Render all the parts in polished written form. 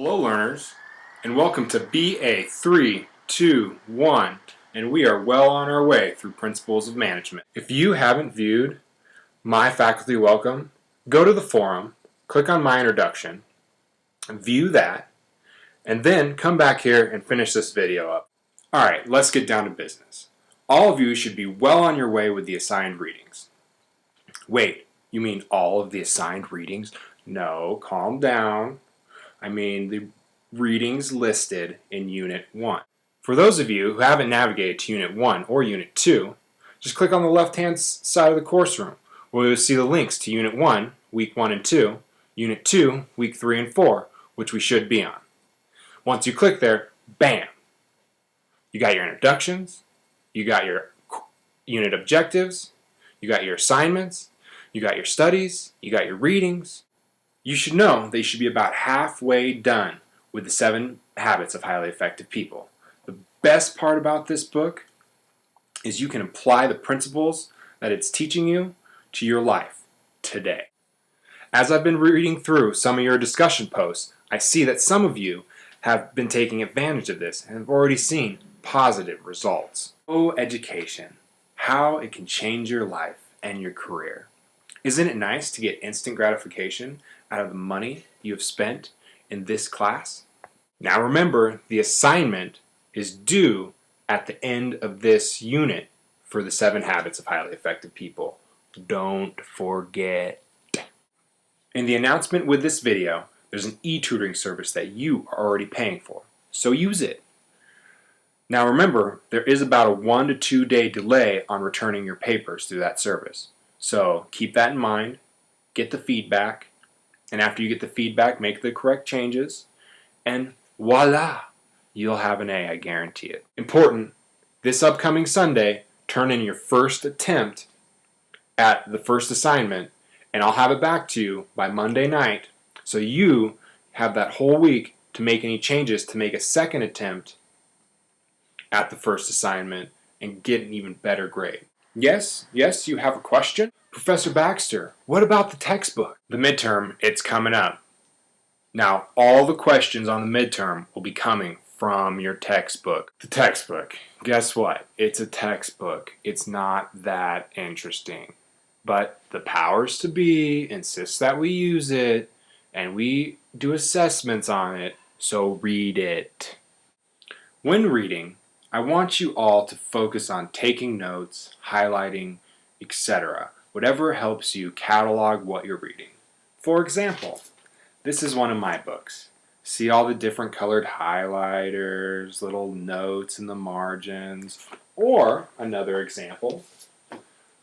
Hello learners, and welcome to BA 321, and we are well on our way through Principles of Management. If you haven't viewed my faculty welcome, go to the forum, click on my introduction, view that, and then come back here and finish this video up. Alright, let's get down to business. All of you should be well on your way with the assigned readings. Wait, you mean all of the assigned readings? No, calm down. I mean the readings listed in Unit 1. For those of you who haven't navigated to Unit 1 or Unit 2, just click on the left-hand side of the course room where you'll see the links to Unit 1, Week 1 and 2, Unit 2, Week 3 and 4, which we should be on. Once you click there, bam! You got your introductions, you got your unit objectives, you got your assignments, you got your studies, you got your readings. You should know that you should be about halfway done with the 7 Habits of Highly Effective People. The best part about this book is you can apply the principles that it's teaching you to your life today. As I've been reading through some of your discussion posts, I see that some of you have been taking advantage of this and have already seen positive results. Oh, education, how it can change your life and your career. Isn't it nice to get instant gratification out of the money you have spent in this class? Now remember, the assignment is due at the end of this unit for the 7 Habits of Highly Effective People. Don't forget. In the announcement with this video, there's an e-tutoring service that you are already paying for, so use it. Now remember, there is about a 1 to 2 day delay on returning your papers through that service. So keep that in mind, get the feedback, and after you get the feedback, make the correct changes, and voila, you'll have an A, I guarantee it. Important, this upcoming Sunday, turn in your first attempt at the first assignment, and I'll have it back to you by Monday night, so you have that whole week to make any changes to make a second attempt at the first assignment and get an even better grade. Yes, you have a question? Professor Baxter, what about the textbook? The midterm, it's coming up. Now, all the questions on the midterm will be coming from your textbook. The textbook, guess what? It's a textbook. It's not that interesting. But the powers to be insist that we use it, and we do assessments on it, so read it. When reading, I want you all to focus on taking notes, highlighting, etc. Whatever helps you catalog what you're reading. For example, this is one of my books. See all the different colored highlighters, little notes in the margins. Or, another example,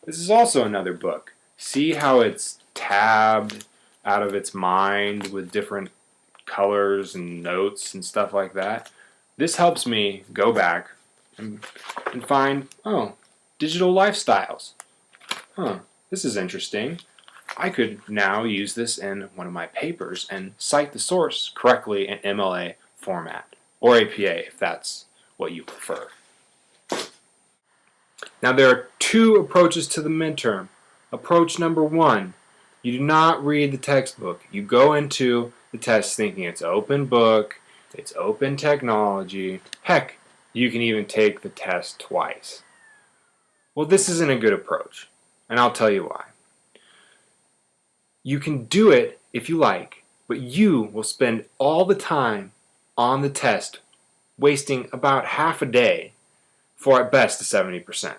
this is also another book. See how it's tabbed out of its mind with different colors and notes and stuff like that? This helps me go back and find, oh, digital lifestyles. This is interesting. I could now use this in one of my papers and cite the source correctly in MLA format, or APA if that's what you prefer. Now there are 2 approaches to the midterm. Approach number 1, you do not read the textbook. You go into the test thinking it's open book, it's open technology. Heck, you can even take the test twice. Well, this isn't a good approach, and I'll tell you why. You can do it if you like, but you will spend all the time on the test, wasting about half a day for at best a 70%.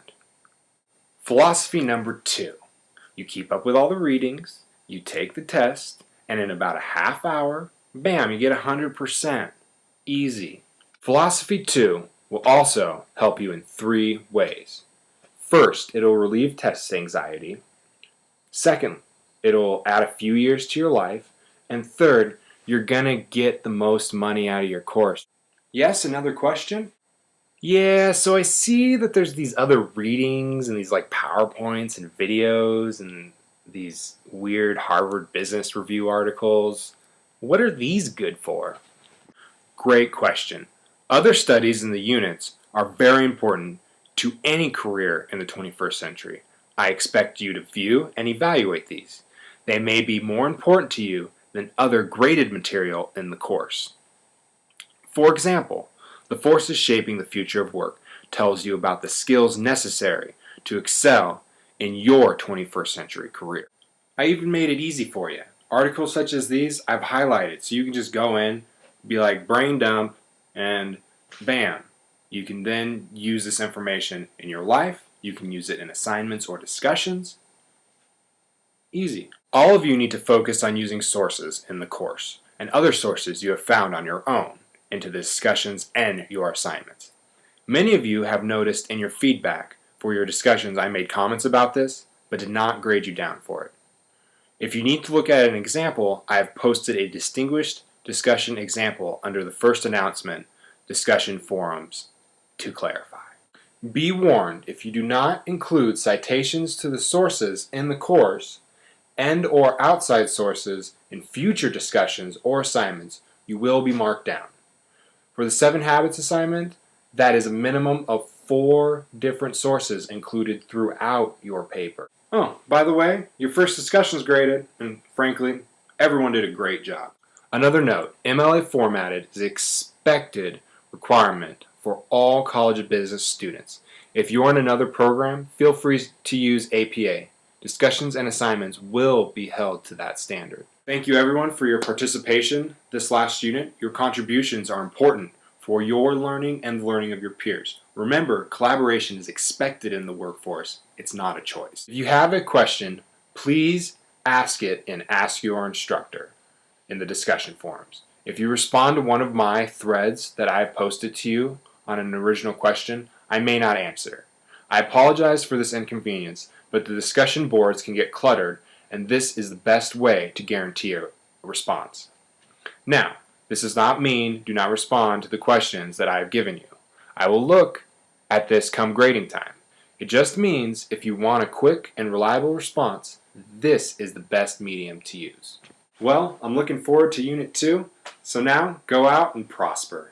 Philosophy number 2. You keep up with all the readings, you take the test, and in about a half hour, bam, you get 100%. Easy. Philosophy 2 will also help you in 3 ways. First, it'll relieve test anxiety. Second, it'll add a few years to your life. And third, you're gonna get the most money out of your course. Yes, another question? Yeah, so I see that there's these other readings and these like PowerPoints and videos and these weird Harvard Business Review articles. What are these good for? Great question. Other studies in the units are very important to any career in the 21st century. I expect you to view and evaluate these. They may be more important to you than other graded material in the course. For example, The Forces Shaping the Future of Work tells you about the skills necessary to excel in your 21st century career. I even made it easy for you. Articles such as these I've highlighted so you can just go in, be like brain dump, and bam. You can then use this information in your life. You can use it in assignments or discussions. Easy. All of you need to focus on using sources in the course and other sources you have found on your own into the discussions and your assignments. Many of you have noticed in your feedback for your discussions I made comments about this, but did not grade you down for it. If you need to look at an example, I have posted a distinguished discussion example under the first announcement, discussion forums, to clarify. Be warned, if you do not include citations to the sources in the course and or outside sources in future discussions or assignments, you will be marked down. For the 7 Habits assignment, that is a minimum of 4 different sources included throughout your paper. Oh, by the way, your first discussion is graded, and frankly, everyone did a great job. Another note, MLA Formatted is an expected requirement for all College of Business students. If you're in another program, feel free to use APA. Discussions and assignments will be held to that standard. Thank you everyone for your participation this last unit. Your contributions are important for your learning and the learning of your peers. Remember, collaboration is expected in the workforce. It's not a choice. If you have a question, please ask it in Ask Your Instructor in the discussion forums. If you respond to one of my threads that I have posted to you on an original question, I may not answer. I apologize for this inconvenience, but the discussion boards can get cluttered, and this is the best way to guarantee a response. Now, this does not mean do not respond to the questions that I have given you. I will look at this come grading time. It just means if you want a quick and reliable response, this is the best medium to use. Well, I'm looking forward to Unit 2, so now go out and prosper.